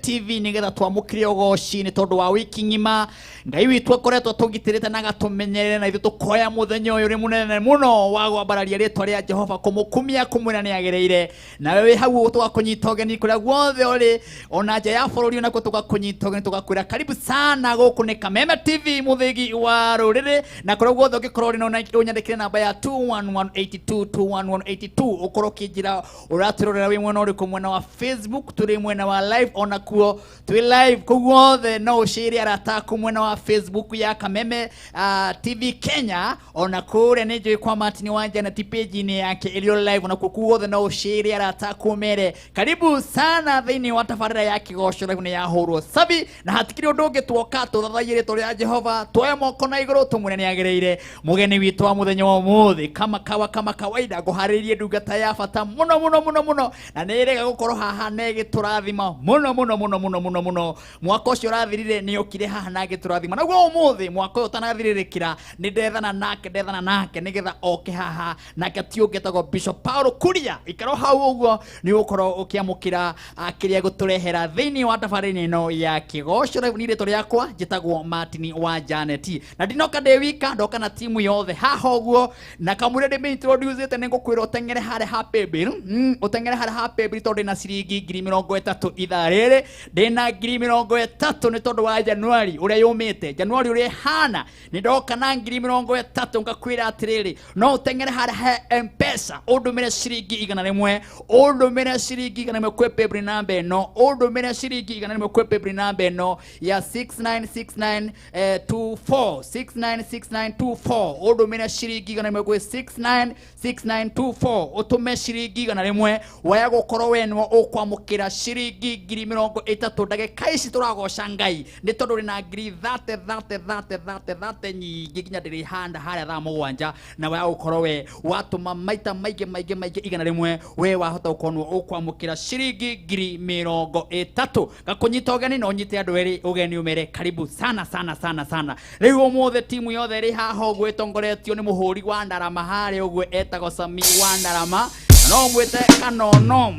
TV nigetha twamukire ogoci ni tondu wa wiki ngima ngai witu akoretwo tugitirite na gatumenyerere na ithu tukoya muthenyo uyu ri munene muno wa gwambararia ritwa ria Jehova kumukumia kumwira ni agereire na wewe hau tugakunyita ogeni kuria guothe uri ona nja ya bururi ona ko tugakunyita ogeni tugakwira karibu sana guku ni Kameme TV muthigi wa ruriri na kuria guothe ugikorwo ri na unyandikire namba ya 21182 ukorwo kinjira uratirorera wi mwena uri kumwena wa Facebook turi mwena wa live ona kuo twi live kuguothe no ushiri arata kumwena wa Facebook ya Kameme TV Kenya ona kure nije kwa Martin wanja na page ni yake ilio live na kuguothe no ushiri arata kumere karibu sana thini wa tafarira ya Kigooco live ni ya hurwo sabi na hatikiri undu tuoka tuthathayire turi ya Jehova twoe moko na iguru tumune ni agereire mugeni witu wa muthenya wa muthi kama kawaida guharirie ndungata ya bata muno na nirega gukorwo haha negi turathima muno mwaka ucio rathirire ni ukire haha nagi turathima naguo umuthi mwaka ucio tanathiririkira ni ndethana nake nigetha oke haha nake tiungetagwo Bishop Paulo Kuria ikaro hau uguo ni ukorwo ukiamukira akiria guturehera thini wa tafarini no ya Kigooco live ni rito riakwa njitagwo Martin wa Janet na ndinoka ndewika ndoka na timu yothe haha uguo na kamure ndime introduce te ngukwira utengere hare happy bill utengere hare happy bill tondu na ciringi 30 ithaa riri ndina 30 ni tondu wa Januari uria yumite Januari uria hana ni ndoka na 30 ngakwira atiriri no utengere hare M-Pesa undumire ciringi 100 undumire ciringi 100 kwe paybill number no undumire ciringi 100 kwe paybill number no ya 696924 undumire ciringi 100 kwe 696924 utume ciringi 100 waya gukorwo wenwo ukwamukira ciringi 30 ndagika ici turagoca Ngai ni tondu ri na 30 nyingi nginya ndiri handa haria thaa mugwanja na waya gukorwo we watuma maita maige 100 we wahota ukonwo ukwamukira ciringi 30 gakunyita ogeni no nyite andu eri ogeni umere karibu sana riu umuthi timu yothe ri haha gwitongoretio ni muhuri wa ndarama haria ugwe etago Sami wa ndarama no mwite kanono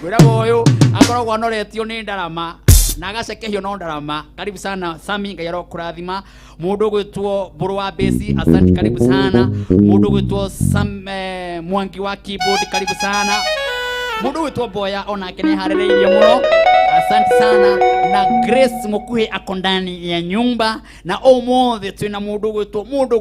kwira boyo akoragwo anoretio ni ndarama na gacekehio no ndarama karibu sana Sami Ngai arokurathima mundu gwitwo Buru wa Besi asante karibu sana mundu gwitwo Mwangi wa keyboard karibu sana mundu gwitwo Boya ona kene harireirie muno asante sana na Grace mukuhe akondani ya nyumba na umuthi twina mundu gwitwo mundu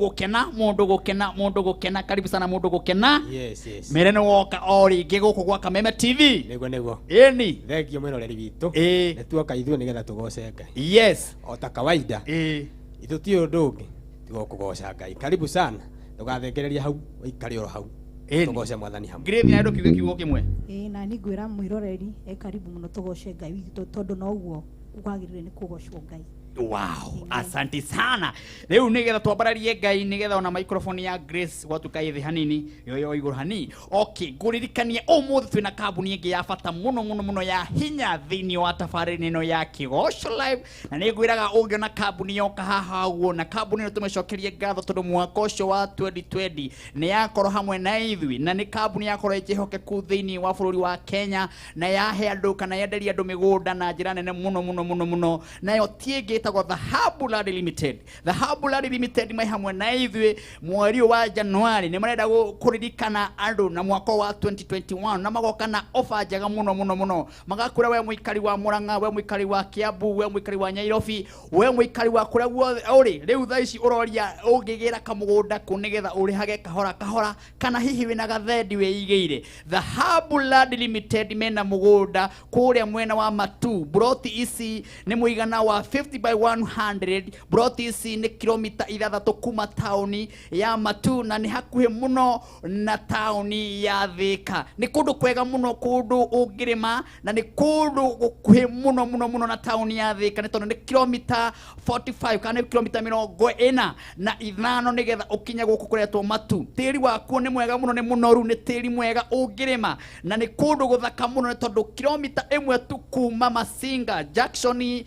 gukena karibu sana mundu gukena yes merene woka ori giguku gwa Kameme TV nego eni thegio mwino reri witu netuoka ithuĩ nigetha tugoce Ngai yes ota kawaida ithu ti undu ungi tigo kugoca Ngai karibu sana tugathengereria hau ikari oro hau tugoce mwathani hamwe Grace na ndo kiugo kimwe na ni ngwira mwiroreri karibu muno tugoce Ngai witu tondu no uguo ugagirire ni kugocwo Ngai. Wow, asante sana. Leo nigetha twambararie Ngai nigetha ona microphone ya Grace watukai hanini yoyo iguru hani. Okay, nguririkania umuthi twina kambuni ingi ya bata muno ya hinya thini wa tafarini no ya Kigooco live na nigwiraga ungiona kambuni yoka haha uguo na kambuni no tumecokerie ngatho tondu mwaka ucio wa 2020 ni yakorwo hamwe na ithui na ni kambuni yakorwo ijihokeku thini wa bururi wa Kenya na yahe andu kana yenderia andu migunda na njira nene muno nayo tienge The Habulad Limited. The Habulad Limited mai hamwe na ithuĩ mweri wa Januari ni marenda kuririkana andu na mwaka wa 2021 na magoka na offer njega muno magakura we muikari wa Murang'a we muikari wa Kiambu we muikari wa Nyairobi we muikari wa kuria guothe uri riu thaa ici uroria ungigira kamugunda kunigetha urihage kahora kana hihi wina gathendi weigire The Habulad Limited mena mugunda kuria mwena wa Matu broti ici ni muigana wa 50 by 100 broti ici ni kilomita 6 kuma tauni ya Matu na ni hakuhe muno na tauni ya Thika ni kundu kwega muno kundu ungirima na ni kundu gukuhe muno na tauni ya Thika ni tondu ni kilomita 45 kana kilomita 40 na ithano nigetha ukinya guku kuretwo Matu tiri waku ni mwega muno ni munoru ni tiri mwega ungirima na ni kundu guthaka muno ni tondu kilomita 1 tu kuma Masinga Jackson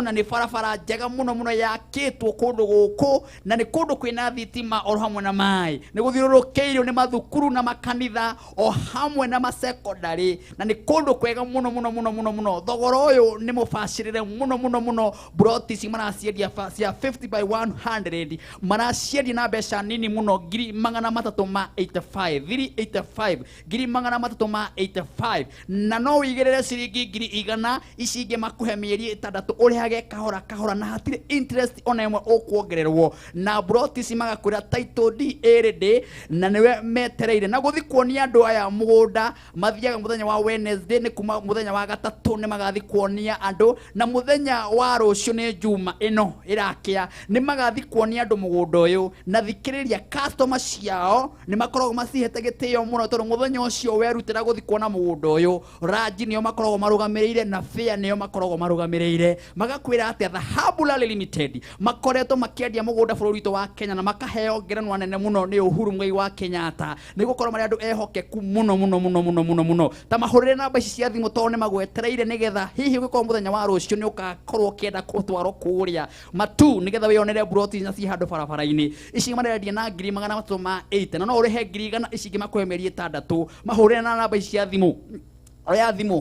na nĩ barabara njega muno muno yakĩtwo kũndũ gũkũ na nĩ kũndũ kwĩna thitima o hamwe na maĩ nĩ gũthiũrũrũkĩirio nĩ mathukuru na makanitha o hamwe na secondary na nĩ kũndũ kwega muno muno muno muno muno thogora ũyũ nĩ mũbacĩrĩre muno muno muno broti ici maraciendia cia 50 by 100 maraciendia na mbeca nini muno ngiri magana matatũ ma 85 385 ngiri magana matatũ ma 85 na no wĩigĩrĩre ciringi ngiri igana ici ingĩ makũhe mĩeri 6 ũrĩhage kahora kahora na hatirĩ interest ona ĩmwe ũkuongererwo na broti ici magakwĩra title deed ĩrĩ na nĩwe metereire na gũthi kuonia andũ aya mũgũnda mathiaga mũthenya wa Wednesday nĩ kuma mũthenya wa gatatũ nĩ magathi kuonia andũ na mũthenya wa rũciũ nĩ juma ĩno ĩrakĩa nĩ magathi kuonia andũ mũgũnda ũyũ na thikĩrĩria customer ciao nĩ makoragwo macihete gĩtĩo mũno tondũ mũthenya ũcio werutĩra gũthi kuona mũgũnda ũyũ ranji nĩo makoragwo marũgamĩrĩire na fair nĩo makoragwo marũgamĩrĩire magakwĩra atĩ Dhahabu Limited makoretwo makĩendia mũgũnda bũrũri witũ wa Kenya na makaheo ngerenwa nene mũno nĩ Uhuru Muigai wa Kenyatta nĩ gũkorwo marĩ andũ ehokeku mũno mũno mũno mũno mũno mũno ta mahũrĩre namba ici cia thimũ tondũ nĩ magwetereire nĩgetha hihi ũgĩkorwo mũthenya wa rũciũ nĩ ũgakorwo ũkĩenda gũtwarwo kũrĩa matu nĩgetha wĩonere broti na ciĩ handũ barabara-inĩ ici marendia na ngiri magana matatũ ma 8 na no ũrĩhe ngiri igana ici ingĩ makũhe mĩeri 6 mahũrĩre na namba ici cia thimũ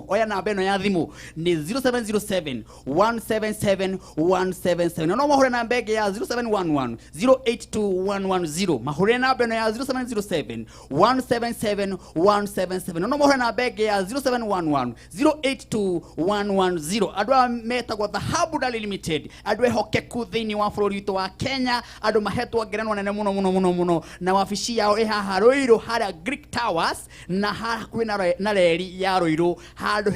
oya namba ĩno ya thimũ nĩ 0707 177 177 no mahũre namba ĩngĩ ya 0711 082110 mahũre namba ĩno ya 0707 177 177 no mahũre namba ĩngĩ ya 0711 082110 andũ aya metagwo Dhahabu Limited andũ ehokeku thĩinĩ wa bũrũri witũ wa Kenya andũ mahetwo ngerenwa nene mũno mũno mũno mũno na wabici yao ĩhaha Rũirũ harĩa Greek Towers na hakuhĩ na reri ya Rũirũ handũ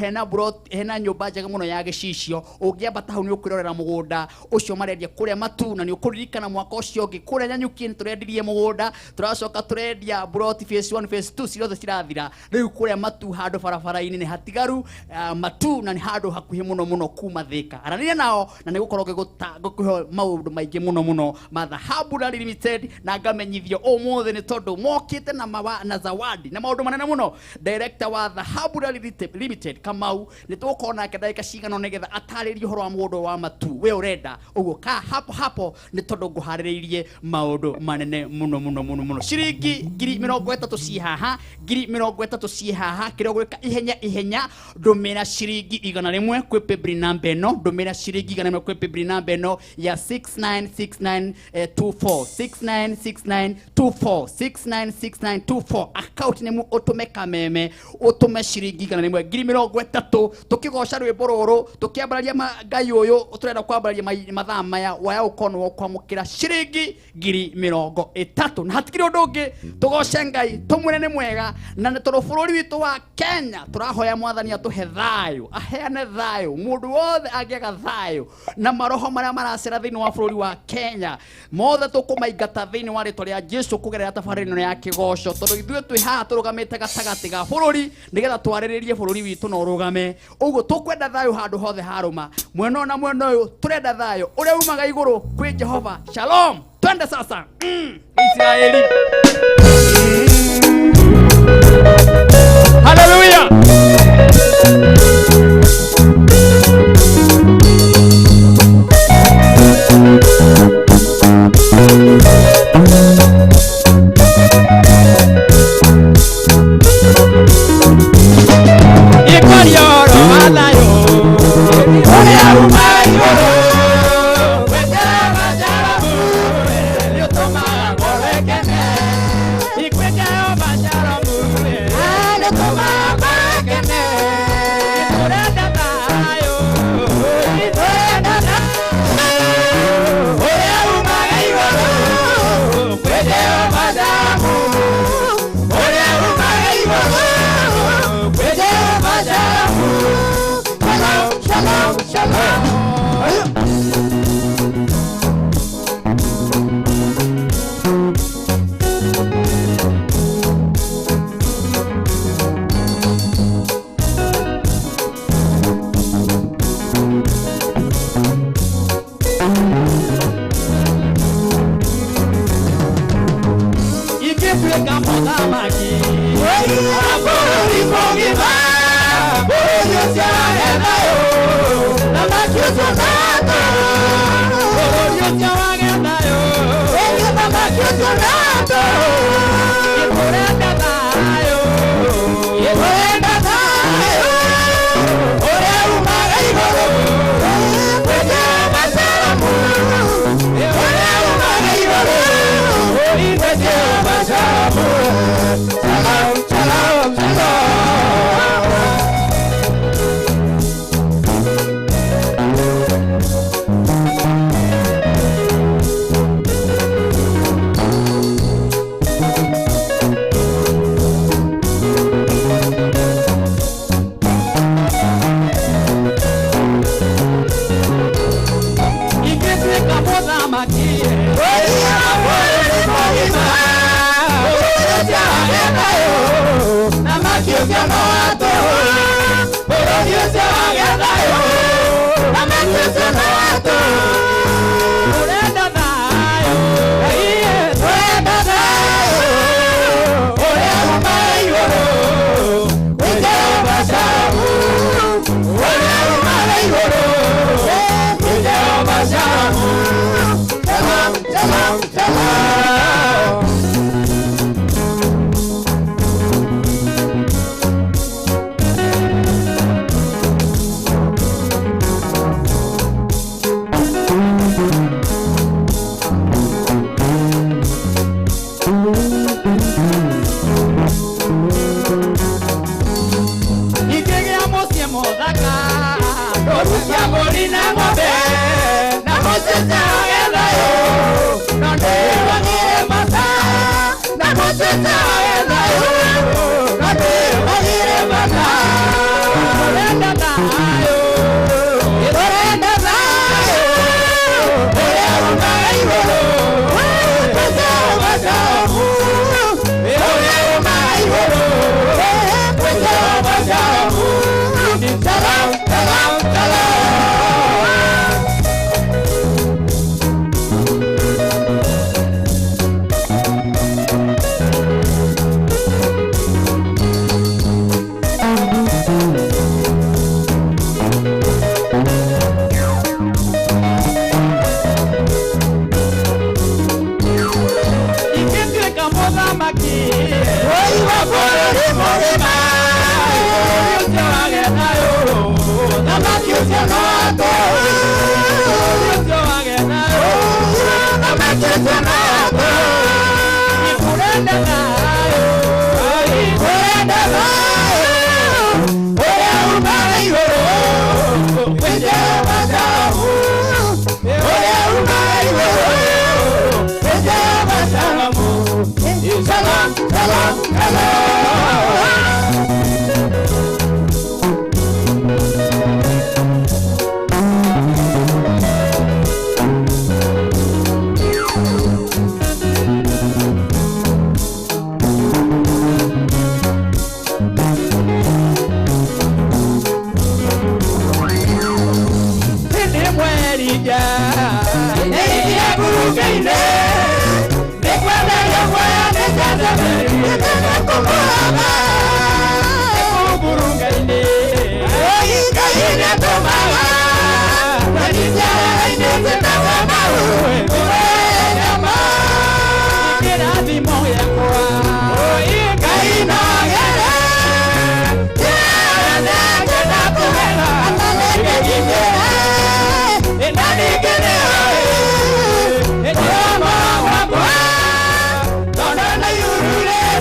hena nyũmba njega mũno ya gĩcicio ũngĩambata hau nĩ ũkwĩrorera mũgũnda ũcio marendia kũrĩa matu na nĩ ũkũririkana mwaka ũcio ũngĩ kũrĩa Nyanyuki nĩ tũrendirie mũgũnda tũracoka tũrendia broti phase 1 phase 2 ciothe cirathira rĩu kũrĩa matu handũ barabara-inĩ nĩ hatigaru matu na nĩ handũ hakuhĩ mũno mũno kuma Thika aranĩria nao na nĩ gũkorwo gũkũhe maũndũ maingĩ mũno mũno ma Dhahabu Limited na ngamenyithio ũmũthĩ nĩ tondũ mokĩte na zawadi na maũndũ manene mũno director wa Dhahabu Limited Kamau nĩ tũgũkorwo nake ndagĩka cigana nĩgetha atarĩrie ũhoro wa mũgũnda wa matu we ũrenda ũguo ka hapo nĩ tondũ ngũharĩrĩirie maũndũ manene mũno mũno mũno mũno ciringi ngiri 30 ciĩ haha ngiri 30 ciĩ haha kĩrĩa gwĩka ihenya ndũmĩra ciringi igana rĩmwe kwĩ paybill namba ĩno ndũmĩra ciringi igana rĩmwe kwĩ paybill namba ĩno ya 696924 696924 696924 account nĩ ũtũme Kameme ũtũme ciringi igana rĩmwe ngiri 30 tũkĩgoca rwĩmbo rũrũ tũkĩambararia Ngai ũyũ tũrenda kwambararia mathaa maya waya ũkorwo kwamũkĩra ciringi ngiri 30 na hatikĩrĩ ũndũ ũngĩ tũgoce Ngai tũmwĩre nĩ mwega na nĩ tondũ bũrũri witũ wa Kenya tũrahoya mwathani atũhe thayũ aheane thayũ mũndũ wothe angĩaga thayũ na maroho marĩa maracera thĩinĩ wa bũrũri wa Kenya mothe tũkũmaingata thĩinĩ wa rĩtwa rĩa Jesũ kũgerera tabarĩra ĩno ya kĩgoco tondũ ithuĩ twĩ haha tũrũgamĩte gatagatĩ ga bũrũri nĩgetha twarĩrĩrie bũrũri witũ na ũrũgame ũguo tũkwenda thayũ handũ hothe harũma mwena na mwena ũyũ tũrenda thayũ ũrĩa umaga igũrũ kwĩ Jehova shalom twende sasa Israeli hallelujah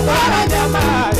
Para llamar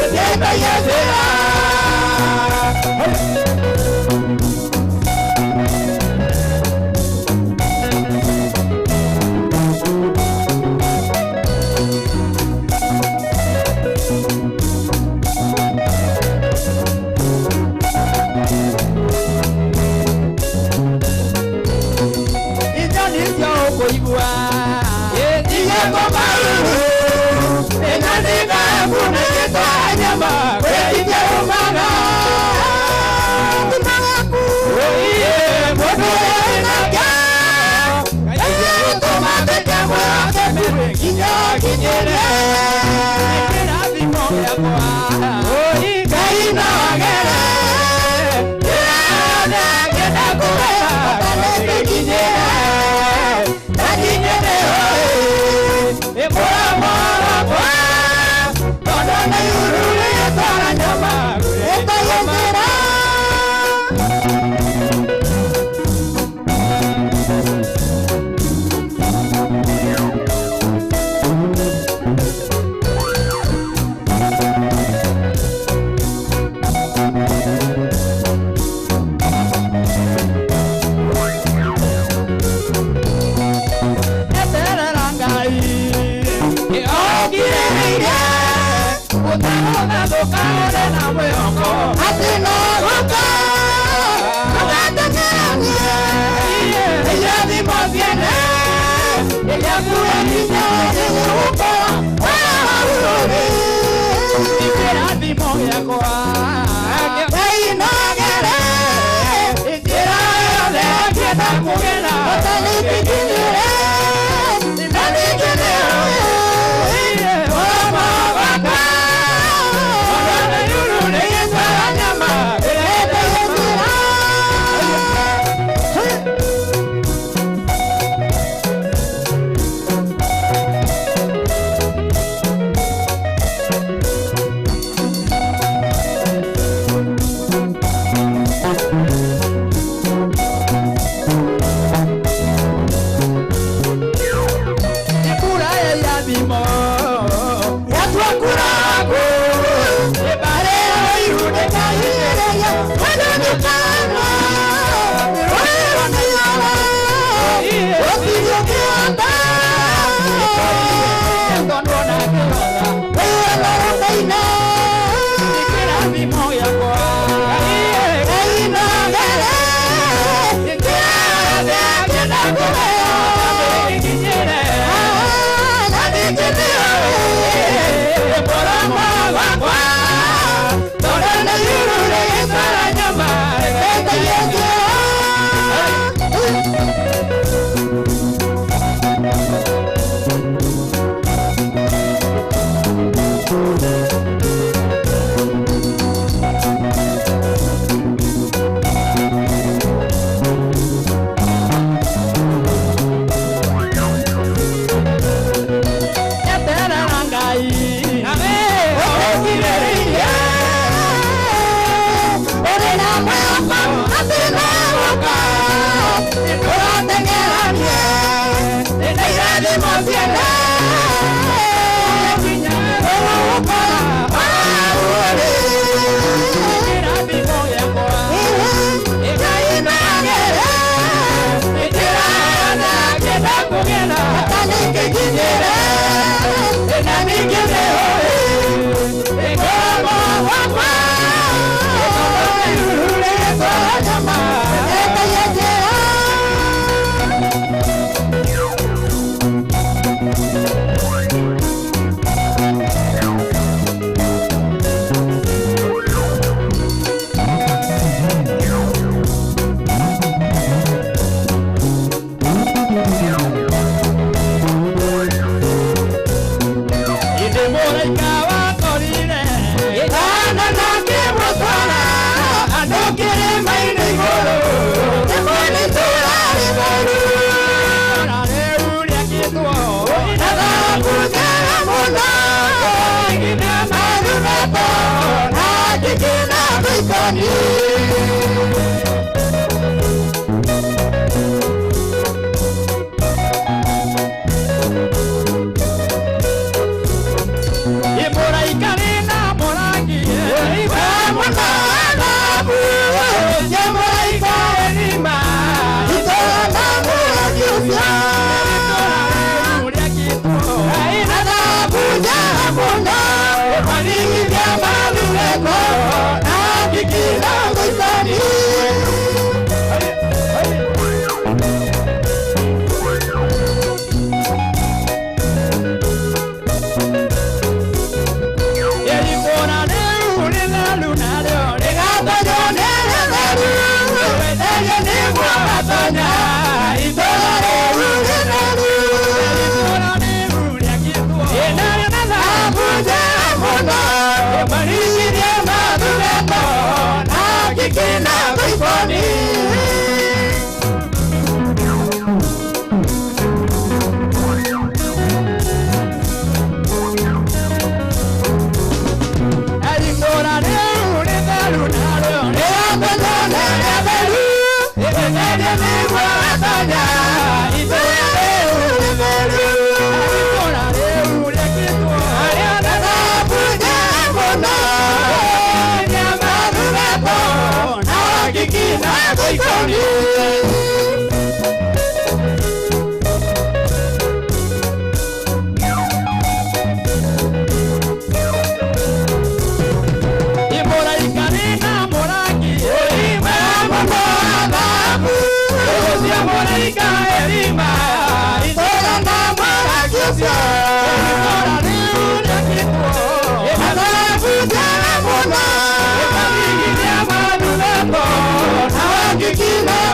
Kigooco.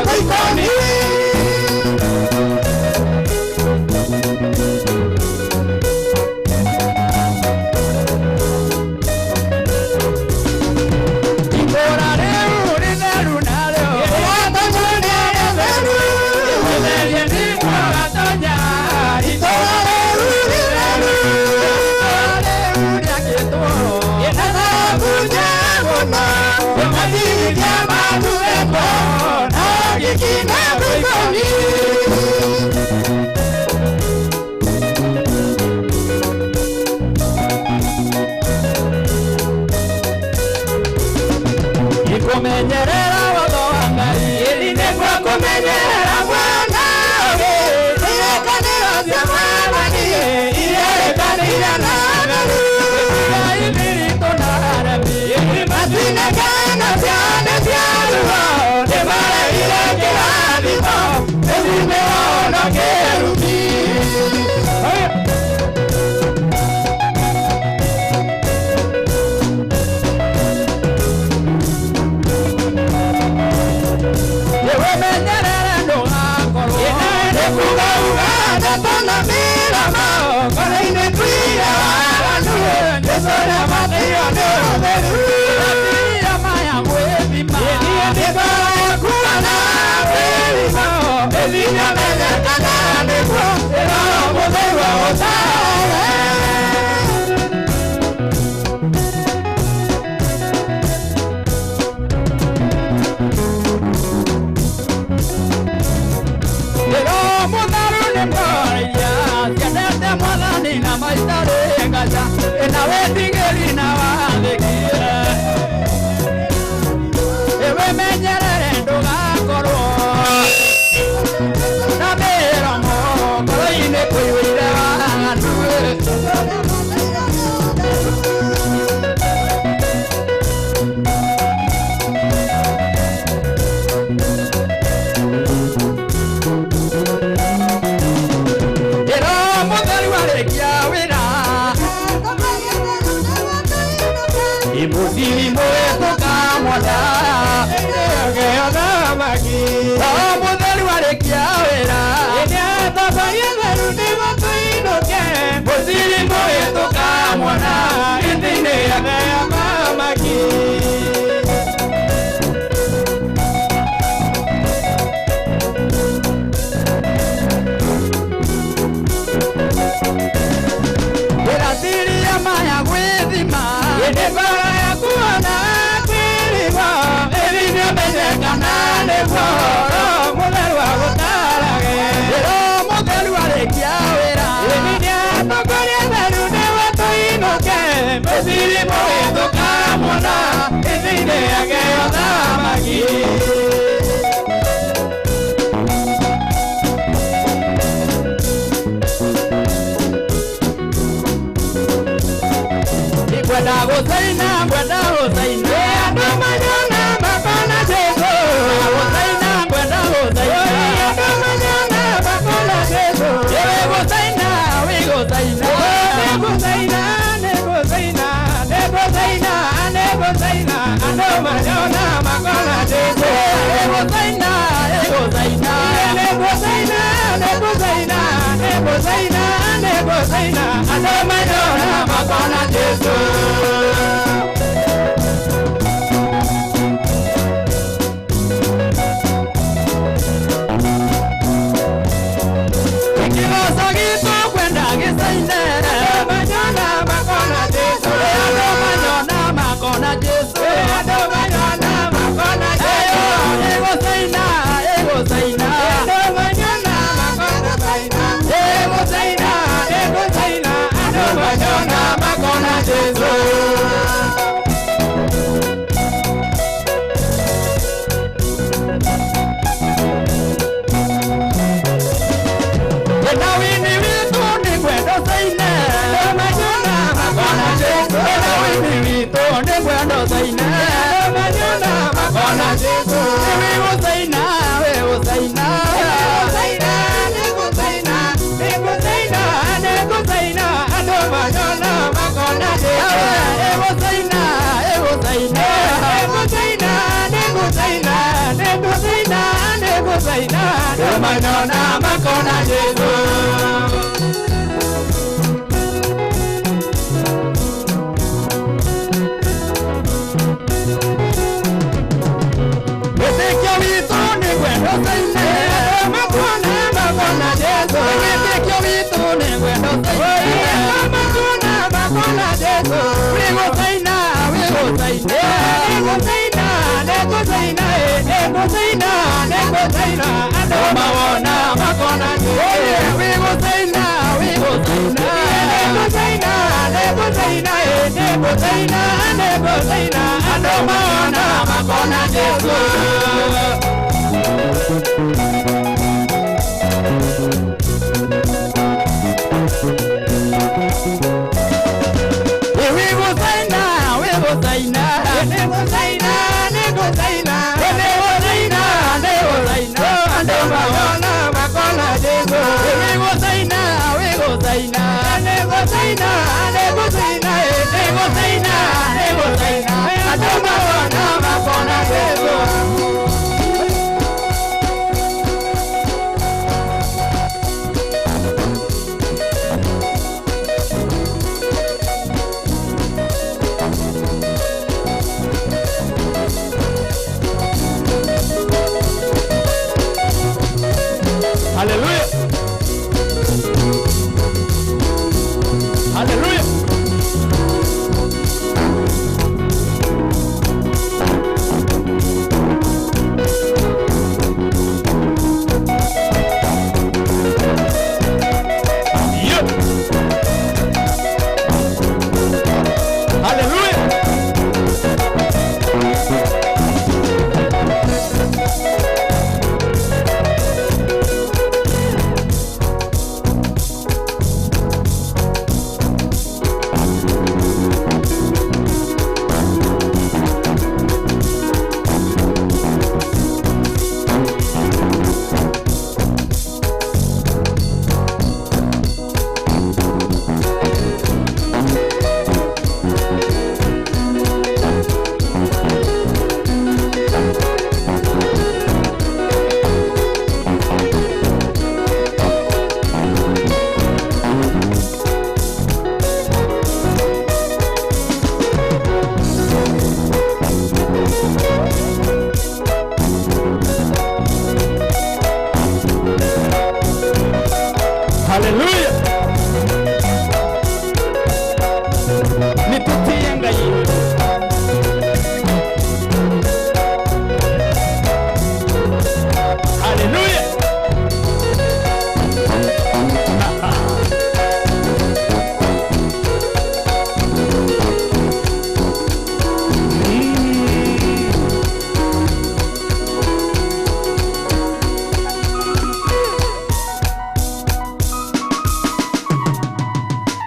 Hallelujah. Nitutie Ngai. Hallelujah.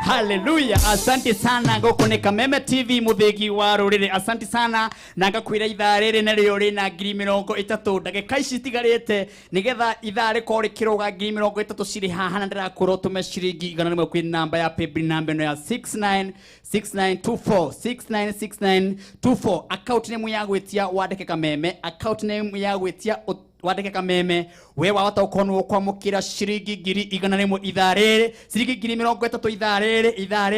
Hallelujah. Asante sana goko ne Kameme TV muthegi wa rurire. Asante sana na ngakwira ithaa riri na rio ri na 30 ndagika ici tigarite nigetha ithaa riko rikiroga 30 ciri haha na ndirakoro tume ciringi igana rimwe kwi namba ya paybill namba no ya 696924 account name ya gwitia wandike Kameme, account name ya gwitia wandike Kameme. We wahota ukonwo kwamukira ciringi 100 ithaa riri, ciringi 30 ithaa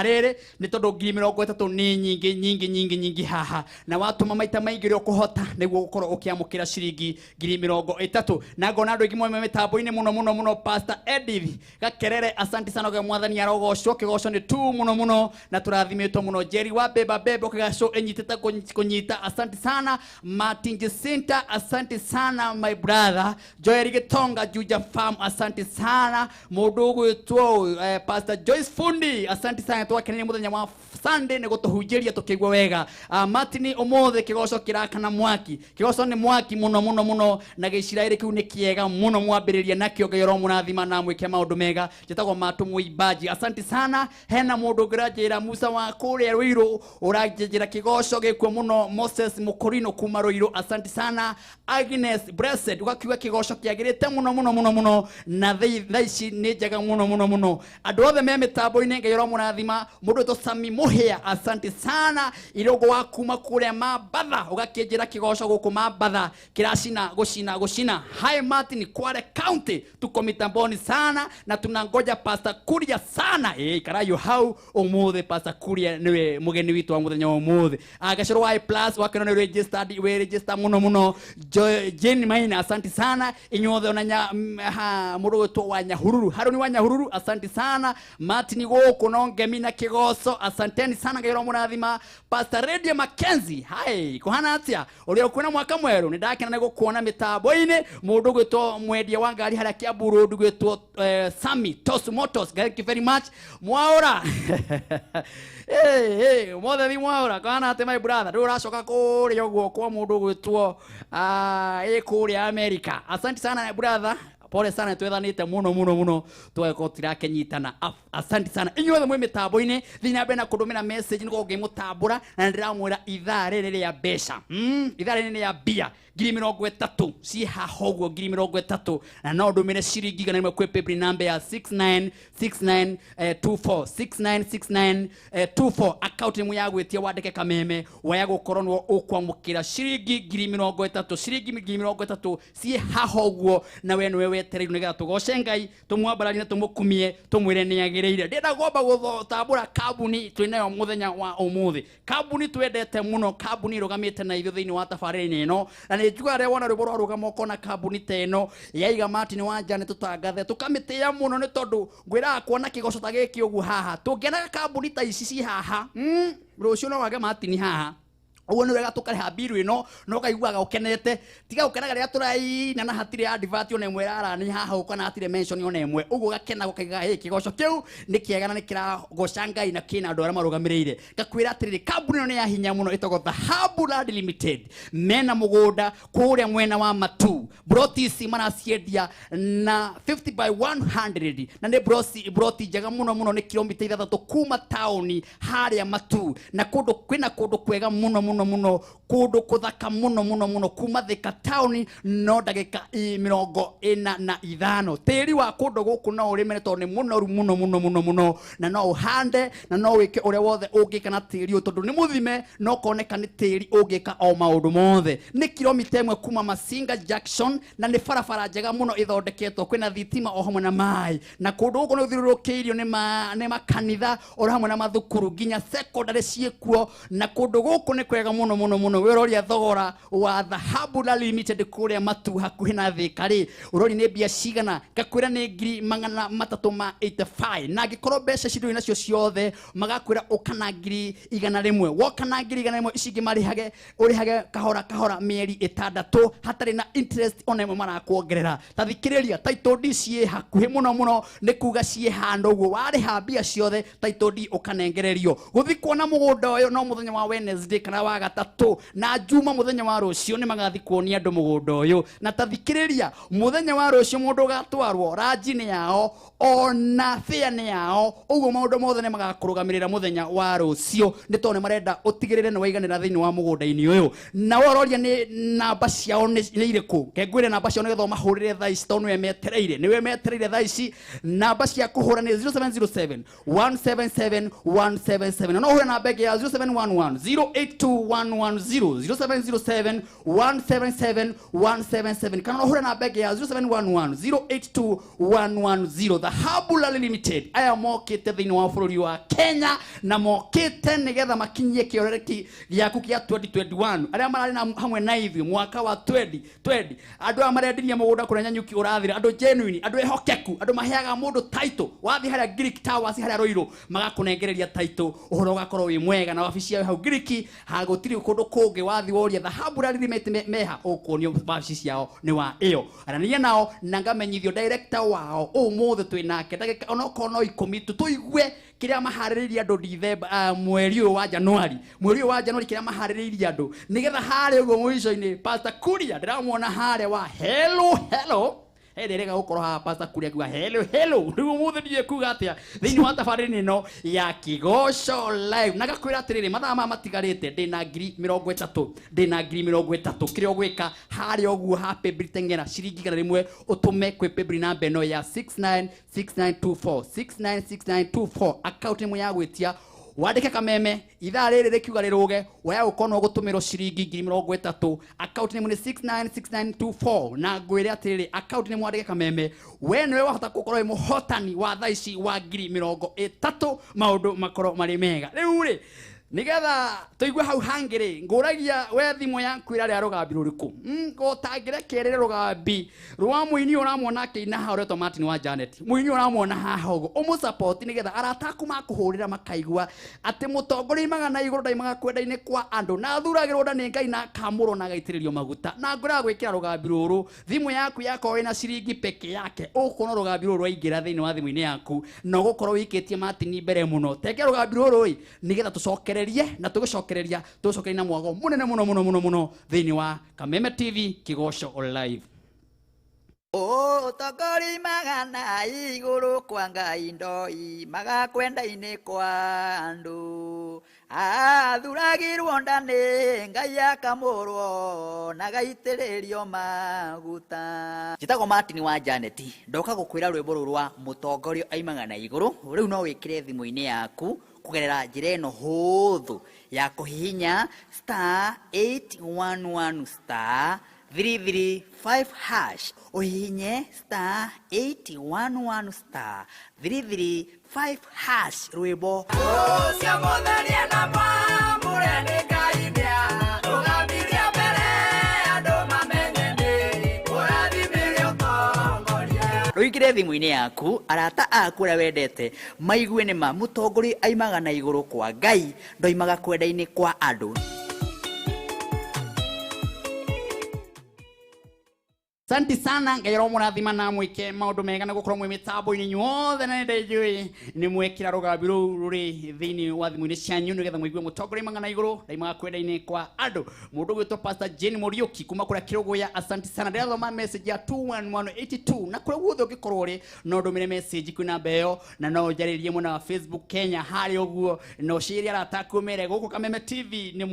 riri ni tondu 30 ni nyingi haha na watuma maita maingi rio kuhota niguo gukorwo ukiamukira ciringi 30 na ngona andu ingi mwe mitambo-ini muno Pastor Edith Gakerere. Asante sana kwa mwathani arogocwo, kigoco ni tu muno na turathimitwo muno. Jerry wa beba kigaco enyitete kunyita. Asante sana Martin Jacinta. Asante sana my brother Joel Gitonga Juja Farm. Asante sana mundu gwitwo Pastor Joyce Fundi. Asante sana twakeneye muthenya wa Sunday ni gutuhunjiria tukigwa wega. Martin omothe kigoco kirakana mwaki, kigoco ni mwaki muno na giciraire kiu ni kiega muno mwambiriria nakio ngayoro munathima na mwike maundu mega. Jitagwo Matu Muimbaji. Asante sana. Hena mundu ngrajira Musa wa kuria Ruiru urajira kigoco gikuo muno Moses Mukorino kuma Ruiru. Asante sana Agnes Blessed ugakiwa kigoco kiagirite muno na thaici ni njega muno andu othe me mitambo-ini ngayoro munathima mundu to Sami Muhia. Asante sana irogo wa kuma kuria Mabatha ugakinjira kigoco guku Mabatha kiracina gucina. Hi Martin Kwale County tuko mitamboni sana na tunangoja Pastor Kuria sana. Karayo hau omuthe Pastor Kuria niwe mugeni witu wa muthenya wa omuthe. Agacoro wa plus wakeno ni register muno Jane Maina. Asante sana inyothe onanya mundu witwo wa Nyahururu, Haruni wa Nyahururu. Asante sana Martin guku no ngemi na kigoco. Asanteni sana ngayoro munathima. Pastor Radio Mackenzie, hi kuhana atia urio kuna mwaka mweru ni ndakena na gukuona mitambo-ini mundu gwitwo mwendia wa ngari haria Kiambu Road gwitwo Sami Tos Motors. Thank you very much mwaura. Mothe ni mwaura kana ate my brother ndu uracoka kuria uguo kwa mundu gwitwo kuria America. Asante sana my brother, pole sana twethanite muno tweko tirakenyitana. Asante sana inyuothe mwe mitambo-ini thinya mbere na kundumira message niko ngimutambura na ndiramwira ithaa riri ria mbeca ithaa riri ya bia 30 si hahoguo 30 na no ndumire ciringi igana rimwe kwi paybill number ya 696924 account name ya gwitia wandike Kameme waya gukorwo no ukwamukira ciringi 30 ciringi 30 si hahoguo na we niwe wetereire nigetha tugoce Ngai tumwambaranie na tumukumie tumwire ni agiriire. Ndenda gomba gutambura kambuni twinayo muthenya wa omuthe. Kambuni twendete muno, kambuni rugamite na ithu thiini wa tabarĩra ino na ni njugua re wona rwĩmbo rwarugama ukona kambuni teno yaiga Martin Wanja ni tutangathe tukamitia muno ni tondu ngwira kuona kigoco ta giki ugu haha tungena kambuni ta ici ci haha rucio no wage Martin haha uguo ni wega tukareha biru ino no kaiguaga ukenete tiga ukenaga ria turai na hatire advert ona imwe rara ni haha ukona hatire mention ona imwe uguo gakena gukaiga kigoco kiu ni kiega na ni kira goca Ngai na kina andu aria marugamirire ngakwira atiriri kambuni no ni ya hinya muno itogo Dhahabu Land Limited mena mugunda kuria mwena wa Matu broti maraciendia na 50 by 100 na ni broti njega muno ni kilomita 3 kuma tauni haria Matu na kundu kwina kundu kwega muno kundu kuthaka muno kuma Thika town no ndagika 45 tiri wa kundu guku no urimene tondu ni muno na no uhande na no wike uria wothe ungika na tiri tondu ni muthime no koneka ni tiri ungika o maundu mothe ni kilomita 1 kuma Masinga Junction town na nĩ barabara njega mũno ithondeketwo kwĩna thitima o hamwe na maĩ na kũndũ gũkũ nĩ ũthiũrũrũkĩirio nĩ makanitha o hamwe na mathukuru nginya secondary ciĩkuo na kũndũ gũkũ nĩ kwega mũno mũno mũno wĩroria thogora wa Dhahabu Limited kũrĩa matu hakuhĩ na Thika rĩ ũrori nĩ mbia cigana ngakwĩra nĩ ngiri magana matatũ ma 85 na angĩkorwo mbeca cindo nacio ciothe magakwĩra ũkana ngiri igana rĩmwe wokana ngiri igana rĩmwe ici ingĩ ũrĩhage kahora mĩeri 6 hatarĩ na interest ona ĩmwe marakuongerera ta thikĩrĩria title deed ciĩ hakuhĩ mũno nĩ kuga ciĩ handũ ũguo warĩha mbia ciothe title deed ũkanengererio gũthi kuona mũgũnda ũyũ no mũthenya wa Wednesday kana wa gatatũ na Juma mũthenya wa rũciũ nĩ magathi kuonia andũ mũgũnda ũyũ na ta thikĩrĩria mũthenya wa rũciũ mũndũ gatwarwo ranji-inĩ yao ona fĩa nĩ yao ũguo maũndũ mothe nĩ magakũrũgamĩrĩra mũthenya wa rũciũ nĩ tondũ nĩ marenda ũtigĩrĩre nĩ waiganĩra thĩinĩ wa mũgũnda-inĩ ũyũ na wororia nĩ namba ciao nĩ irĩkũ ngengwĩre namba ciao nĩgetha mahũrĩre thaa ici tondũ nĩwe metereire thaa ici namba cia kũhũra nĩ 0707 177 177 no ũhũre namba ĩngĩ ya 0711 082110 0707 177 177 kana ũhũre namba ĩngĩ ya 0711 082110 Dhahabu Limited aya mokĩte thĩinĩ wa bũrũri wa Kenya na mokĩte nĩgetha makinyie kĩorereki gĩaku kĩa 2021 arĩa mararĩ na hamwe na ithuĩ mwaka wa 2020 andũ aya marendirie mũgũnda kũrĩa Nyanyuki ũrathira andũ genuine andũ ehokeku andũ maheaga mũndũ title wathi harĩa Greek Towers harĩa Roiro magakũnengereria title ũhoro ũgakorwo wĩ mwega na wabici yao hau Greek hagũtirĩ kũndũ kũngĩ wathi woria Dhahabu Limited meha ũkuonio wabici ciao nĩ wa ĩyo aranĩria nao na ngamenyithio director wao ũmũthĩ twĩnake ndagĩka onokorwo no 10 tũigue kĩrĩa maharĩrĩirie andũ December mweri ũyũ wa January kĩrĩa maharĩrĩirie andũ nĩgetha harĩa ũguo mũico-inĩ Pastor Kuria ndĩramuona harĩa wa hello rega gũkorwo haha Pastor Kuria kuga hello rĩu mũthĩ ndiye kuga atĩa thĩinĩ wa tabarĩra ĩno ya Kigooco live na gakwĩra atĩrĩrĩ mathaa maya matigarĩte ndĩna ngiri 30 kĩrĩa ũgwĩka harĩa ũguo ha Pebble teng'era ciringi igana rĩmwe ũtũme kwĩ Pebble namba ĩno ya 696924 account ĩmwe ya gwĩtia wandike Kameme ithaa rĩrĩ rĩkiuga rĩrũge waya gũkorwo gũtũmĩrwo ciringi ngiri 30 account nĩ 696924 na ngwĩre atĩrĩrĩ account nĩ mwandike Kameme we nĩwe wahota gũkorwo wĩ mũhotani wa thaa ici wa ngiri 30 maũndũ makorwo marĩ mega rĩu rĩ nĩgetha tũigue hau hangĩrĩ ngũragia we thimũ yaku ĩrarĩ rũgambi rũrĩkũ gũtangĩrekerere rũgambi rwa mũini ũramwona akĩina haha ũretwo Martin wa Janet mũini ũramwona haha ũguo ũmũsupport nĩgetha arata aku makũhũrĩra makaigua atĩ mũtongoria magana igũrũ ndaimaga kwenda-inĩ kwa andũ na thuragĩrwo nda nĩ Ngai na kamũrwo na gaitĩrĩrio maguta na ngũraga gwĩkĩra rũgambi rũrũ thimũ yaku yakorwo ĩna ciringi peke yake ũkuona rũgambi rũrũ rwaingĩra thĩinĩ wa thimũ-inĩ yaku na ũgũkorwo wĩkĩtie Martin mbere mũno teke rũgambi rũrũ nĩgetha tũcokererie na tũgũcokereria na mwago mũnene mũno thĩinĩ wa Kameme TV Kigooco live ũtongoria magana igũrũ kwa Ngai ndoi magakwenda-inĩ kwa andũ athuragĩrwo nda nĩ Ngai akamũrwo na gaitĩrĩrio maguta njĩtagwo Martin wa Janet ndoka gũkwĩra rwĩmbo rũrũ rwa mũtongoria aimaga na igũrũ rĩu no wĩkĩre thimũ-inĩ yaku kugerera njĩra ĩno hũthũ ya kũhihinya *811 335 hash uhinye *811 335 hash rwĩmbo cia mũtheria na mwamũre nĩ Ngai rũgambirie mbere andũ mamenye nĩ ũrathimĩre ũtongoria rũingĩre thimũ-inĩ yaku arata aku ũrĩa wendete maigue nĩ ma mũtongoria aimaga na igũrũ kwa Ngai ndoimaga kwenda-inĩ kwa andũ. Santi sana ngayoro mũrathima na mwĩke maũndũ mega na gũkorwo mwĩ mĩtambo-inĩ nyuothe na nĩndĩnjũĩ nĩ mwekĩra rũgambi rũu rũrĩ thĩinĩ wa thimũ-inĩ cianyu nĩgetha mũigue mũtongoria magana igũrũ ndaimaga kwenda-inĩ kwa andũ mũndũ gwĩtwo Pastor Jane Muriuki kuma kũrĩa Kĩrũgũya Asante sana ndĩrathoma message ya 21182 na kũrĩa guothe ũngĩkorwo rĩ no ndũmĩre message kwĩ namba ĩyo na no njarĩrie mwena wa Facebook Kenya harĩa ũguo no ciĩria arata aku ũmere gũkũ Kameme TV nĩ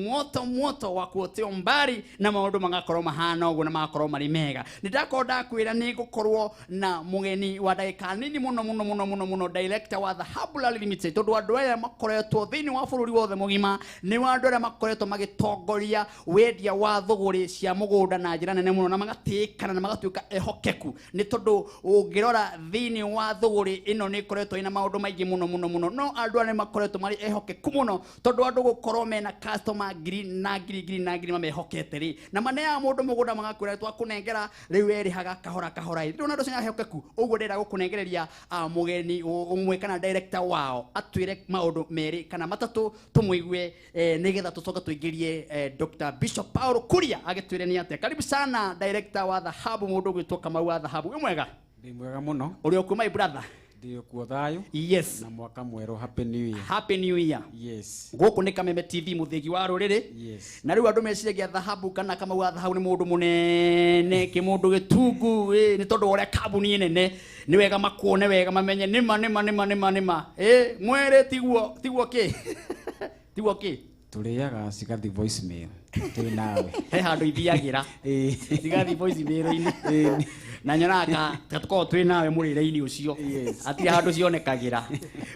muoto wa kuoteo mbari na maũndũ magakorwo mahana ũguo na magakorwo marĩ mega Ndakonda kwira ni gukorwo na mugeni wa ndagika nini muno director wa the Habula Limited tondu andu aya makoretwo thini wa bururi wothe mugima ni andu aya makoretwo magitongoria wendia wa thuguri cia mugunda na njira nene muno na magatikana na magatuika ehokeku ni tondu ungirora thini wa thuguri ino ni koretwo ina maundu maingi muno no andu aya makoretwo mari ehokeku muno tondu andu gukorwo mena customer ngiri mamehokete ri na manea mundu mugunda magakwira twakunengera riu erihaga kahora ri na ndu cia ehokeku uguo ndira gukunengereria mugeni umwe kana director wao atwire maundu meri kana matatu tumwigue nigetha tucoka tuingirie Dr. Bishop Paulo Kuria agitwire ni atia. Karibu sana director wa the Hub mundu gwitwo Kamau wa the Hub. Mwega? Ndi mwega muno. Uri oku my brother? Ndio kuo thayo. Yes. Na mwaka mweru, happy new year. Happy new year. Yes. Guku ni Kameme TV muthigi wa ruriri. Yes. Na riu andu meciragia Dhahabu kana Kamau wa Dhahabu ni mundu munene kimundu gitungu ni tondu uria kabuni nene ni wega makuone wega mamenye nima mwere tiguo ki tiguo ki Turiaga cigathi voicemail. Turi nawe. He handu ithiagira. Cigathi voicemail ini. Na nyonaga tatuko twi nawe murire-ini ucio. Ati handu cionekagira.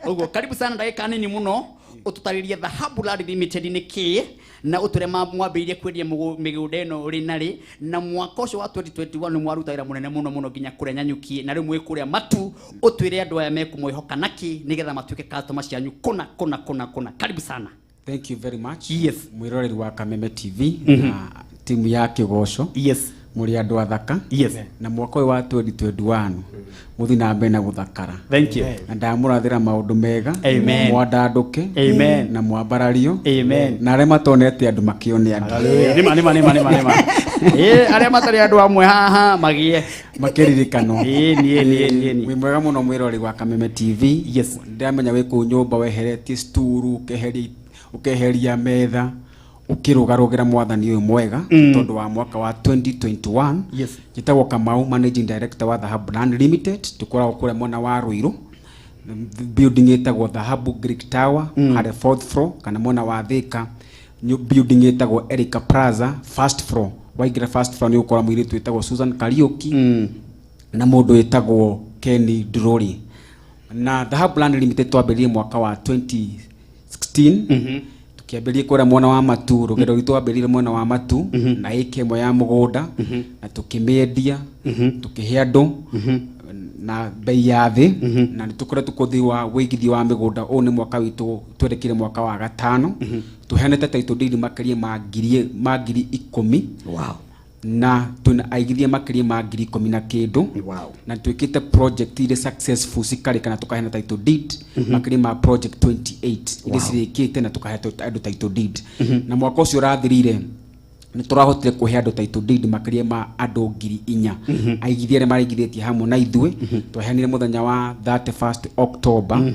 Uguo karibu sana ndagika nini muno ututaririe the Habula Limited ni ki na uture mwambirie kwendia migunda ino uri nari na mwaka ucio wa 2021 ni mwarutaira munene muno nginya kuria Nyanyuki na rimwe kuria Matu utwire andu aya mekumwihoka naki nigetha matuike customer cianyu kuna karibu sana. Thank you very much. Yes. Mwiroreri wa Kameme TV na timu ya Kigooco. Yes. Muri andu athaka. Yes. Na mwaka wa 2021 muthi na mbere na guthakara. Thank you. Na ndamurathira maundu mega. Amen. Mwandanduke. Amen. Na mwambarario. Amen. Na aria matonete andu makione andu. Nima. Aria matari andu amwe haha magie makiririkano. Ni. Wi mwega muno mwiroreri wa Kameme TV. Yes. Ndamenya we ku nyumba weheretie sturu ukeheria metha ukirugarugira mwathani uyu mwega tondu wa mwaka wa 2021. Yes. Gitagwo Kamau, managing director wa the Hub Limited. Tukoragwo kure mwana wa Ruiru. Building itagwo the Hub Greek Tower hare 4th floor kana mwana wa Thika. New building itagwo Erica Plaza first floor. Waigira first floor ni ukora mwiritu itagwo Susan Kariuki na mundu itagwo Kenny Drori. Na the Hub Limited twambirie mwaka wa 2016. Tukiambirie kura mwana wa Matu, rugero rwitu twambirire mwana wa Matu na ikemwe ya mugunda na tukimiendia tukihe andu na bei ya thi na nitukore tukuthi wa wigithio wa migunda o ni mwaka witu twerekire mwaka wa gatano tuhenete title deed makiria ma ngiri 10. Wow. Na tuna aigithia makiria ma ngiri 10 na kindu. Wow. Na twikite project ile successful sikari kana tukahena title deed makiria ma project 28 ile sirikite na tukaheta andu title deed. Na mwaka ucio rathirire ni turahotire kuhe andu title deed makiria ma andu ngiri 4 aigithia ne maraigithitie hamwe na ithwe twahenire muthenya wa 31st October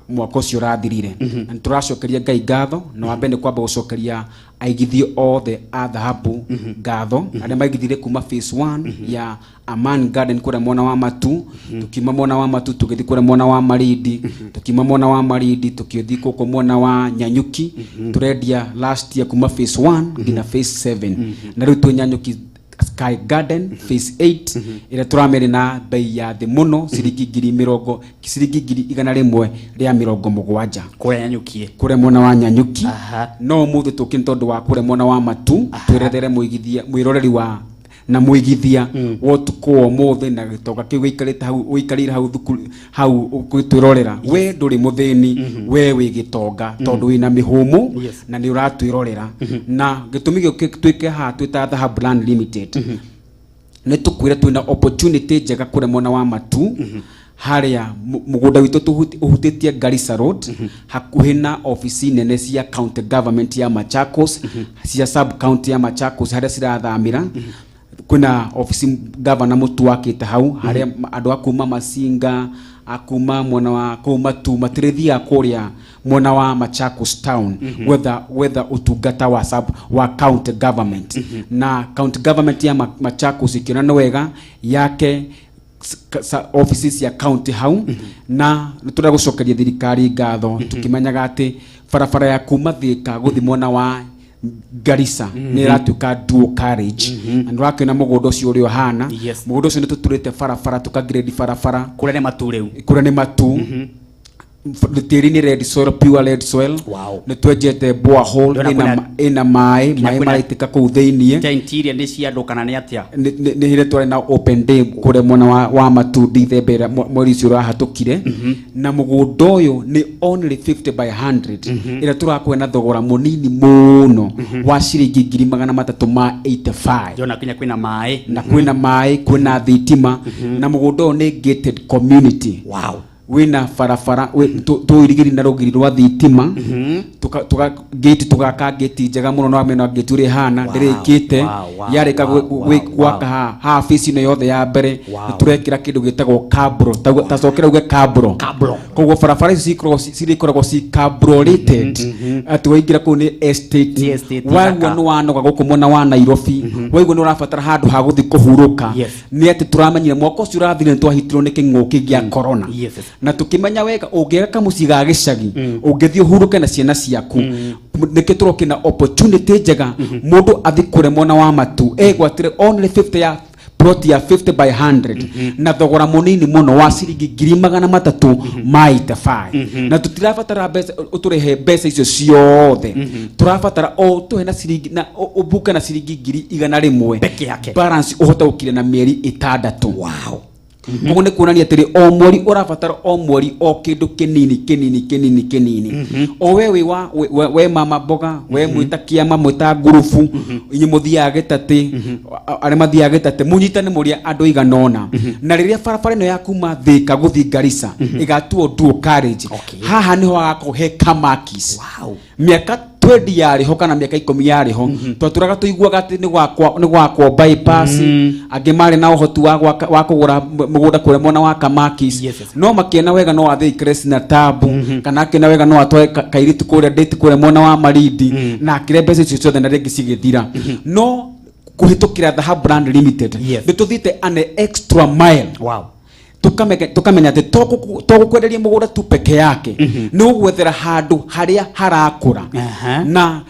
mwaka ucio rathirire. Na turacokeria Ngai ngatho na wambene kwamba gucokeria aigithio othe a Dhahabu ngatho aria maigithire kuma phase 1 ya Aman Garden kura mwana wa Matu tukima mwana wa Matu tugithi kura mwana wa Maridi tukima mwana wa Maridi tukiuthi kuko mwana wa Nyanyuki turendia last year kuma phase 1 nginya phase 7 na riu Nyanyuki Sky Garden phase 8 ira turamere na bei ya thi muno ciringi 100,000 ria 70 kure Nyanyuki kure mwana wa Nyanyuki. No muthu tukin tondu wa kure mwana wa Matu twerethere muigithia mwiroreri wa na muigithia wotuko mothe na gitoka kiu gikarite hau thukuru hau gwitwirorera we nduri muthini we wi gitonga tondu wina mihumu na ni uratwirorera na gitumi gitwike ha twita the Hub Limited ne tukwira twina opportunity njega kure mwana wa Matu haria mugunda witu tuhutitie Garissa Road hakuhi na ofisi nene cia county government ya Machakos cia sub county ya Machakos haria cirathamira kuna ofisi governor mutu wakite hau haria andu akuma Masinga akuma mwana wa kuma tu matirithia kuria mwana wa Machakos town whether utungata wa sub wa county government na county government ya Machakos ikiona wega yake offices ya county hau na nitunda gucokeria thirikari ngatho tukimenyaga ati barabara ya kuma Thika guthi mwana wa Garissa nä ratuĩka dual carriage and rakena mũgũnda ũcio ũrĩa ũhana mũgũnda ũcio nĩ tũtũrĩte barabara tũkagrade barabara kũrĩa nĩ matu rĩu kũrĩa nĩ matu tĩri nĩ red soil pure red soil nĩ twenjete borehole ĩna maĩ maraitĩka kũu thĩiniĩ interior nĩ cia andũ kana nĩ atĩa nĩ hĩrĩ twarĩ na open day kũrĩa mwena wa matu December mweri ũcio ũrahatũkire na mũgũnda ũyũ nĩ only 50 by 100 ĩrĩa tũrakũhe na thogora mũnini mũno wa ciringi 385 yona kinya kwĩna maĩ na kwĩna maĩ kwĩna thitima na mũgũnda ũyũ nĩ gated community wina barabara tuirigiri na rugiri rwa thitima gate tugaka gate njega muno no amena gate uri hana ndirikite yareka gwaka ha office no yothe ya mbere turekira kindu gitagwo cabro tacokera uge cabro koguo barabara ici cirikoragwo ci cabrorated ati waingira ku ni estate wagwo no wanoga guku mona wa Nairobi waigwo no urabatara handu ha guthi kuhuruka ni ati turamenyire mwako ucio urathire twahitirwo ni king'uki gia corona na tukimenya wega ungeka kamuci ga gicagi ungethi uhuruke na ciana ciaku nike turoke na opportunity njega mundu athi kure mona wa matu egwatire only 50 ya plot ya 50 by 100 na thogora munini muno wa ciringi 385 na tutirabatara uturehe mbeca icio ciothe turabatara o tuhe na ciringi na ubuka na ciringi 100 peke yake balance uhota ukire na mieri 6 Mugo ne kuonania atiri o mweri urabatara o mweri o kindu kinini o we mama boga we mwita kiama mwita ngurufu inyi muthia gitati ari mathia gitati munyitane muria andu iganona na riria barabara ino yakuma Thika guthi Garissa igatuo dual carriage haha niho agakohe kamakis miaka 20 yari ho kana miaka 10 yari ho twaturaga tuiguaga ati ni gwakwo bypass ange mari na uhotu wa kugura mugunda kure mona wa kamakis no makiena wega no athi Chris na tabu kana kena wega no atwe kairitu kure date kure mona wa Maridi na kirebe icio ciothe na regi cigithira no kuhitukira the Hub Brand Limited nituthite an extra mile tukamenya ati togukwenderia mugunda tu peke yake ni ugwethera handu haria harakura na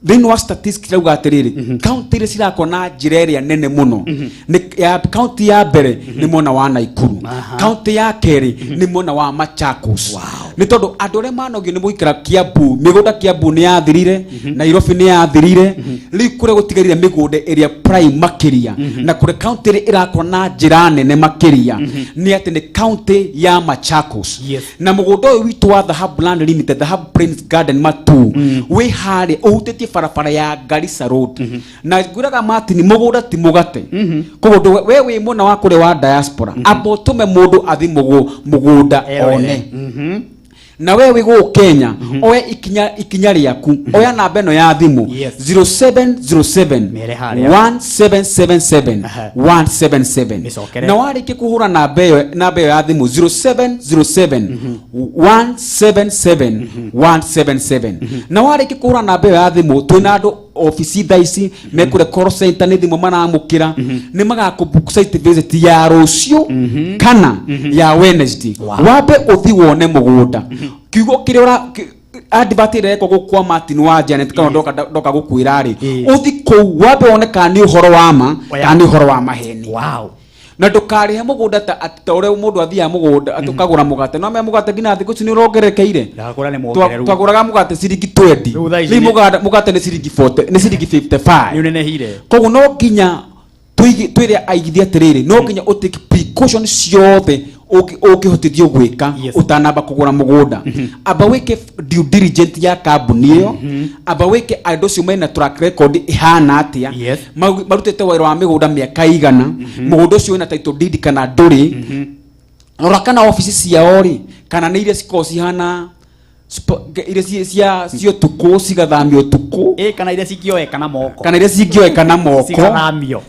thĩinĩ wa statistics rauga atiriri county iria cirakona njĩra ĩrĩa nene muno ni county ya mbere ni mwena wa Naikuru county ya kerĩ ni mwena wa Machakos ni tondu andu arĩa manogio ni muikara Kiambu migunda Kiambu ni yathirire Nairobi ni yathirire riu kure gutigarire migunda ĩrĩa prime makiria na kure county ĩrĩa irakona njĩra nene makiria ni ati ni county ya Machakos na mugunda ũyũ witũ wa the Hub Land Limited the Hub Prince Garden Matu wi harĩ ũhutĩtie barabara ya Garissa Road na nguraga mati ni mugunda ti mugate koguo we wi mona wa kure wa diaspora abo tume mundu athi mugunda one na wewe go Kenya oya ikinya riaku oya namba eno ya thimu 0707 1777 na warike kuhura namba eo ya thimu 0707 na warike kuhura namba eo ya thimu twina andu ofisi thaisi mekure call center ni thimu maramukira ni magakubook site visit ya rucio kana ya Wednesday wabe uthi wone mugunda kiugo kiria advertise ko gukwa Martin wa Janet kana ndoka gukwira ri uthi kou wabe wone kana ni uhoro wa ma kana ni uhoro wa maheni na ndukarihe mugunda ta ure mundu athia mugunda atukagura mugate no me mugate ngina thiku ci ni urongerekeire twaguraga mugate ciringi 20 ni mugate ni ciringi 40 ni ciringi 55 ni unenehire koguo no nginya twire aigithia atiriri no nginya utake precautions ciothe ukihotithio gwika utanamba kugura mugunda aba wike due diligence ya kambuni iyo aba wike indo cio mena track record ihana atia marutete wira wa migunda miaka igana mugunda ucio wina title deed kana nduri rora kana office ciao ri kana ni iria cikoci hana iria cio tuku cigathamio tuku kana iria cingioeka na moko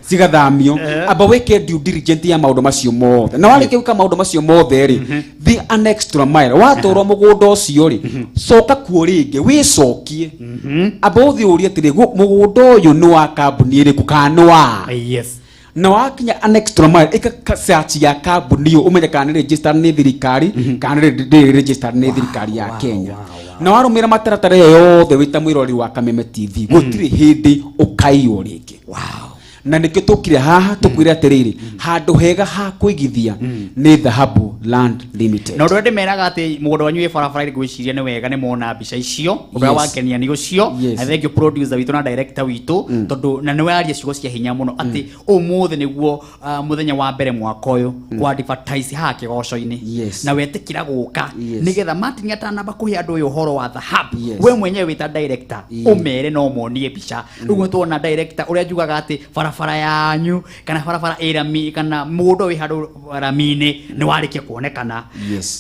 cigathamio aba weke due diligence ya maundu macio mothe na warike wika maundu macio mothe ri the an extra mile watorwo mugunda ucio ri coka kuo ringi wicokie aba uthi uria atiri mugunda uyu ni wa kambuni iriku kana wa na wakinya an extra mile ika search ya kambuni yo umenye kana register ni thirikari kana register ni thirikari ya Kenya na warumira mataratara yothe wita mwirori wa Kameme TV gutiri hindi ukaiyo ringi na nikio tukire haha tukwire atiriri handu hega ha kuigithia ni Dhahabu Land Limited na ndwende meraga ati mugondo wanyu barabara iri gwiciria ni wega ni mona mbica icio ubra wakenia ni ucio na thank you producer witu na director witu tondu na niwe aria cigo cia hinya muno ati umuthe niguo muthenya wa mbere mwaka uyu kwa advertise ha kigoco-ini na wetikira guka nigetha Martin atanamba kuhe andu uyu horo wa Dhahabu we mwenyewe wita director umere no monie mbica uguo tuona director uria njugaga ati barabara yanyu kana barabara irami kana mugondo wi handu ramine ni warikia kuonekana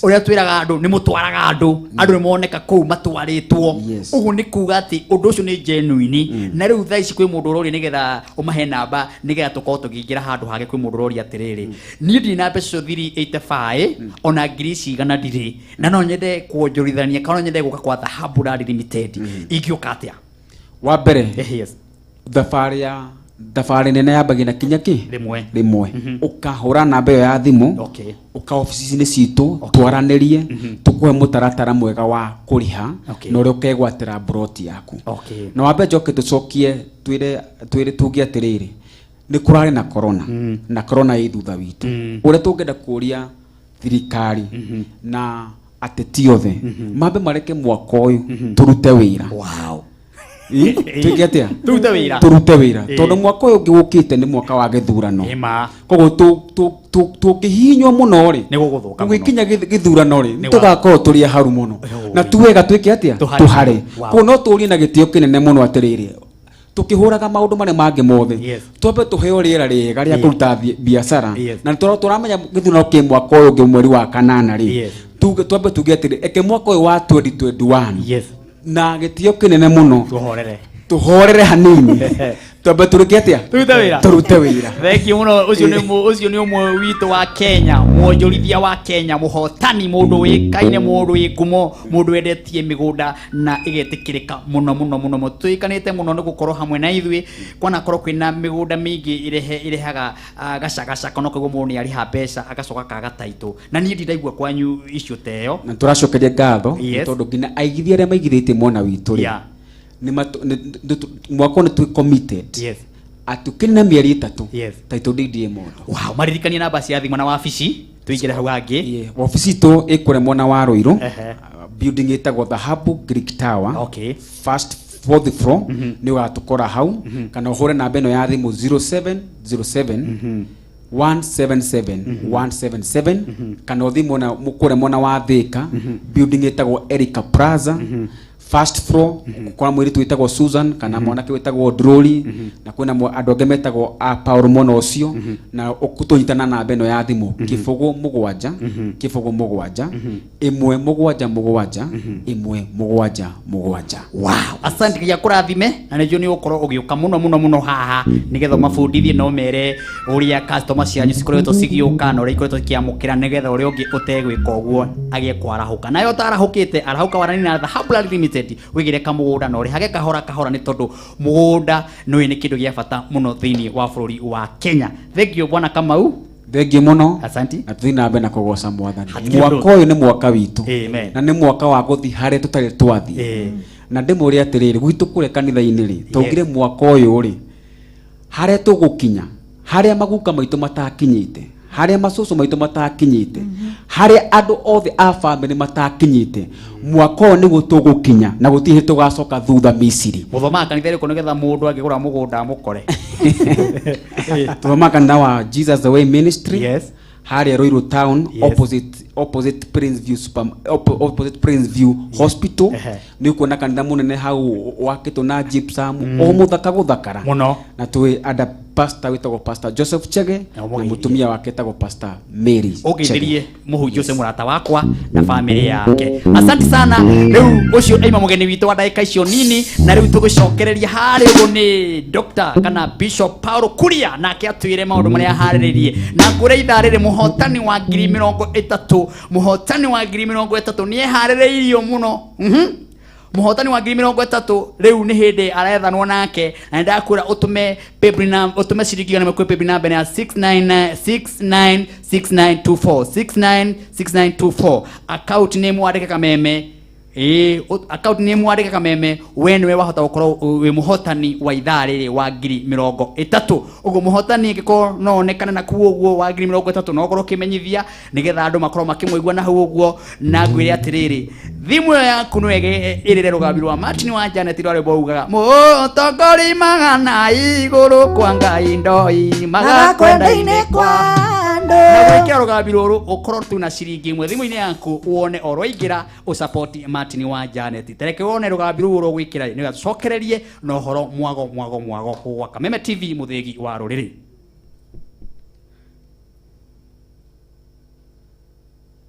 uria twiraga andu ni mutwaraga andu ni moneka kuu matwaritwo uguo ni kuga ati undu ucio ni genuine na riu thaici kwi mundu urori nigetha umahe namba nigetha tukorwo tugingira handu hage kwi mundu urori atiriri ni ndi na mbeca 385 ona ngiri cigana ndiri na no nyende kuonjorithania kana nyende guka kwa Dhahabu Land Limited igiuka atia wa mbere thabarĩ nene yambagia na kinya ki rimwe ukahura namba iyo ya thimu uka ofici-inĩ citũ twaranirie tukuhe mutaratara mwega wa kuriha na uria ukegwatira broti yaku na wambe njoke tucokie twire tuge atiriri ni kurari na corona na corona ĩ thutha witu uria tungenda kuria thirikari na ateti othe mambe mareke mwaka uyu turute wira tugiatia turute wira tondu mwaka uyu ngigukite ni mwaka wa githurano koguo tukihinywo muno ri gugikinya githurano ri tugakorwo turi haru muno na tuwega twike atia tuhare koguo no turie na gitio kinene muno atiriri tukihuraga maundu mane mangi mothe twambe tuheo riera riega ria kuruta biashara na turamenya githurano ki mwaka uyu ngi mweri wa kanana ri twambe tuge atiri eke mwaka uyu wa 2021 na gitio kinene muno tuhorere hanini twambe turike atia turute wira thank you muno ucio ni umwe witu wa Kenya mwonjorithia wa Kenya muhotani mundu wikaine mundu wikumo mundu wendetie migunda na igetikirika muno tuikanite muno ni gukorwo hamwe na ithwi kwana korwo kwina migunda mingi irehaga gacagaca kono koguo mundu ni ariha mbeca agacoka kaga taito na nie ndiraigua kwanyu icio teo na turacokeria ngatho tondu ngina aigithia aria maigithite mwana witu ri ni mwako ni committed atukina mieri 3 taito ndindie mundu maririkanie namba cia thimu na wabici tuingire hau angi wabici tu ikuremwo na Waruiru building itagwo Dhahabu Greek Tower first 4th floor ni watukora hau kana uhure namba ino ya thimu 0707 177 kana uthimu na mukuremwo na Wathika building itagwo Erica Plaza first floor kwa mwiri twitagwo Susan kana mwanake witagwo Droli na kwina andu ange metagwo Paul Mono ucio na ukutunyitana na beno ya thimu kifugu mugwanja imwe mugwanja wow asante ya kurathime na nejo ni ukorwo ugiuka muno haha nigetha mabundithie no mere uria customer cianyu cikoretwo cigiuka na uria ikoretwo kiamukira nigetha uria ungi utegwika uguo agie kwarahuka nayo tarahukite arahuka warani na Dhahabu Land Limited wigire kamugunda no ri hage kahora ni tondu mugunda no ni kindu gia bata muno thiini wa bururi wa Kenya thank you bwana Kamau thank you muno asante athina mbe na kugoca mwathani mwaka uyu ni mwaka witu na ni mwaka wa guthi hare tutari twathi na ndimuri atiriri gwitu kure kanitha-ini ri tugire mwaka uyu ri hare tugukinya hare maguka maitu matakinyite haria macucu maitu matakinyite haria andu othe a family matakinyite mwako ni gutugukinya na gutihe tugacoka thutha Misiri muthoma kanitha riko nigetha mundu angigura mugunda mukore tuthoma kanitha wa Jesus the Way Ministry haria Ruiru Town opposite Prince View Hospital ni kuona kanitha munene hau wakitwo na gypsum o muthaka guthakara muno na twi ada pastor witagwo Pastor Joseph Chege na mutumia wake tagwo Pastor Mary ogithirie muhunjio se murata wakwa na family yake asante sana riu ucio aima mugeni witu wa ndaika icio nini na riu tugucokereria hari ugo ni Dr. kana Bishop Paulo Kuria nake atwire maundu maria hariririe na ngure itharire muhotani wa 2030 muhotani wa 2030 nie haririirio muno muhotani wa 30,000 riu ni hindi arethanwo nake na ndakwira utume pebina utume ciringi na mekwe pebina bene ya 696924 account name wandike Kameme account name wandike Kameme we niwe wahota gukorwo wi muhotani wa ithaa riri wa 30,000 ugo muhotani ngiko no onekana na kuo uguo wa 30,000 no gorwo kimenyithia nigetha andu makorwo makimwigua na hau uguo na ngwire atiriri thimu yaku no irire rugambi rwa Martin wa Janet rwari borugaga mutongori magana iguru kwa ngai ndoi magakwenda-ine kwa andu na gwikira rugambi ruru ukorwo tu na ciringi imwe thimu-ini yaku wone oro ingira u support Martin wa Janet tereke wone rugambi ruru gwikira ni gacokererie no horo mwago kwa Kameme TV muthegi wa ruriri.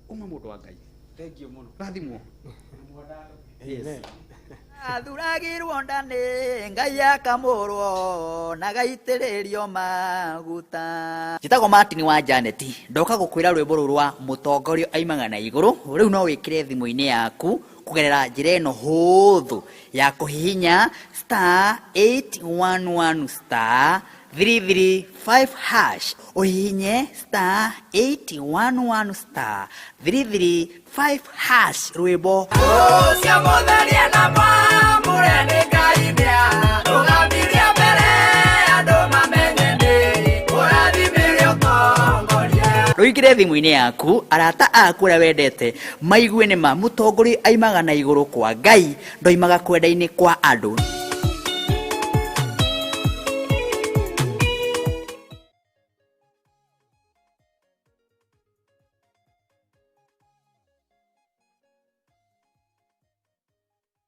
Uma mundu wa ngai thank you muno rathimwo athuragirwo ndani ngai akamurwo na gaitĩrĩrio maguta. Njĩtagwo Martin wa Janet, ndoka gũkwĩra rwĩmbo rũrũ rwa mũtongoria aimaga na igũrũ. Rĩu no wĩkĩre thimũ-inĩ yaku kugerera njĩra ĩno hũthũ ya kũhihinya *811*335# uhihinye *811*335# rwĩmbo cia mũtheria na mwamũre nĩ Ngai rũgambirie mbere andũ mamenye nĩ ũrathimire ũtongoria. Rũingĩre thimũ-inĩ yaku arata aku ũrĩa wendete maigue nĩ ma mũtongoria aimaga na igũrũ kwa Ngai ndoimaga kwenda-inĩ kwa andũ.